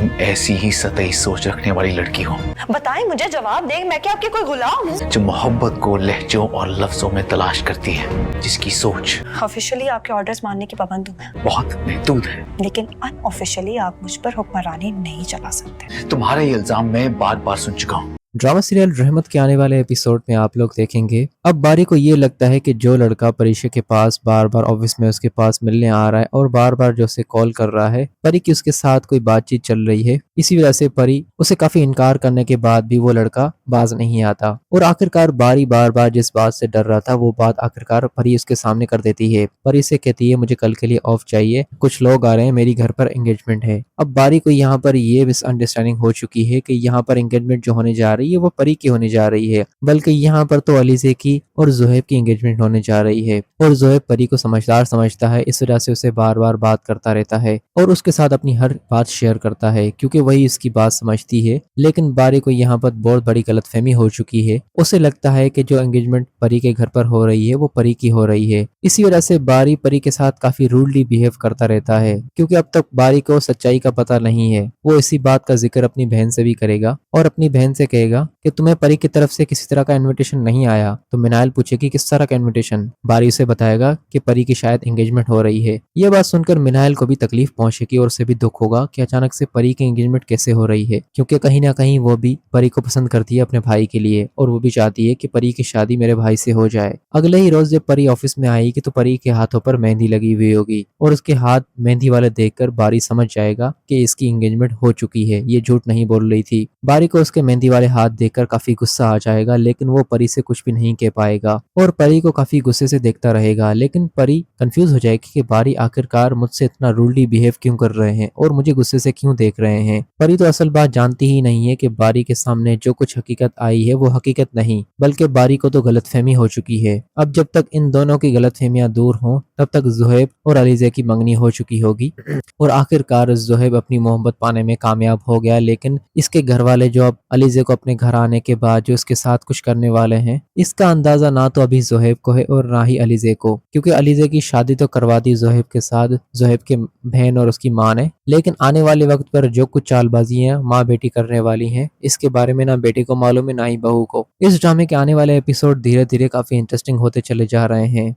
तुम ऐसी ही सतही सोच रखने वाली लड़की हो। बताएं मुझे, जवाब दें। मैं क्या आपकी कोई गुलाम हूँ? जो मोहब्बत को लहजों और लफ्जों में तलाश करती है, जिसकी सोच ऑफिशियली आपके ऑर्डर्स मानने की पाबंद हूँ मैं, बहुत महदूद है, लेकिन अनऑफिशियली आप मुझ पर हुक्मरानी नहीं चला सकते। तुम्हारा ये इल्जाम मैं बार बार सुन चुका हूँ। ड्रामा सीरियल रहमत के आने वाले एपिसोड में आप लोग देखेंगे अब बारी को ये लगता है कि जो लड़का परीक्षा के पास बार बार ऑफिस में उसके पास मिलने आ रहा है और बार बार जो उसे कॉल कर रहा है, परी की उसके साथ कोई बातचीत चल रही है। इसी वजह से परी उसे काफी इनकार करने के बाद भी वो लड़का बाज नहीं आता और आखिरकार बारी बार बार जिस बात से डर रहा था वो बात आखिरकार परी उसके सामने कर देती है। परी से कहती है मुझे कल के लिए ऑफ चाहिए, कुछ लोग आ रहे हैं, मेरी घर पर एंगेजमेंट है। अब बारी को यहाँ पर ये मिसअंडरस्टैंडिंग हो चुकी है कि यहाँ पर एंगेजमेंट जो होने जा रही है वो परी की होने जा रही है, बल्कि यहाँ पर तो अलीज़े की और ज़ुहैब की एंगेजमेंट होने जा रही है। और ज़ुहैब परी को समझदार समझता है, इस वजह से उसे बार बार बात करता रहता है और उसके साथ अपनी हर बात शेयर करता है क्योंकि वही इसकी बात समझती है। लेकिन बारी को यहाँ पर बहुत बड़ी गलतफहमी हो चुकी है। उसे लगता है कि जो एंगेजमेंट परी के घर पर हो रही है वो परी की हो रही है। इसी वजह से बारी परी के साथ काफी रूडली बिहेव करता रहता है क्योंकि अब तक बारी को सच्चाई का पता नहीं है। वो इसी बात का जिक्र अपनी बहन से भी करेगा और अपनी बहन से कहेगा कि तुम्हें परी की तरफ से किसी तरह का इनविटेशन नहीं आया। तो मिनाइल पूछेगी किस तरह का इनविटेशन। बारी उसे बताएगा कि परी की शायद एंगेजमेंट हो रही है। यह बात सुनकर मिनाइल को भी तकलीफ पहुंचेगी और उसे भी दुख होगा कि अचानक से परी की एंगेजमेंट कैसे हो रही है, क्योंकि कहीं ना कहीं वो भी परी को पसंद करती है अपने भाई के लिए और वो भी चाहती है कि परी की शादी मेरे भाई से हो जाए। अगले ही रोज जब परी ऑफिस में आएगी तो परी के हाथों पर मेहंदी लगी हुई होगी और उसके हाथ मेहंदी वाले देखकर बारी समझ जाएगा कि इसकी एंगेजमेंट हो चुकी है, ये झूठ नहीं बोल रही थी। बारी को उसके मेहंदी वाले हाथ देखकर काफी गुस्सा आ जाएगा, लेकिन वो परी से कुछ भी नहीं कह पाएगा और परी को काफी गुस्से से देखता रहेगा। लेकिन परी कंफ्यूज हो जाएगी कि बारी आखिरकार मुझसे इतना रूडली बिहेव क्यों कर रहे हैं और मुझे गुस्से से क्यों देख रहे हैं। परी तो असल बात जानती ही नहीं है कि बारी के सामने जो कुछ हकीकत आई है वो हकीकत नहीं, बल्कि बारी को तो गलतफहमी हो चुकी है। अब जब तक इन दोनों की गलतफहमियां दूर हों तब तक ज़ुहैब और अलीज़े की मंगनी हो चुकी होगी और आखिरकार ज़ुहैब अपनी मोहब्बत पाने में कामयाब हो गया। लेकिन इसके घर वाले जो अब अलीज़े को अपने घर आने के बाद जो इसके साथ कुछ करने वाले हैं, इसका अंदाजा ना तो अभी ज़ुहैब को है और ना ही अलीज़े को, क्योंकि अलीज़े की शादी तो करवा दी ज़ुहैब के साथ ज़ुहैब के बहन और उसकी माँ ने, लेकिन आने वाले वक्त पर जो कुछ चालबाजियां माँ बेटी करने वाली हैं इसके बारे में ना बेटी को मालूम है ना ही बहू को। इस ड्रामे के आने वाले एपिसोड धीरे धीरे काफी इंटरेस्टिंग होते चले जा रहे हैं।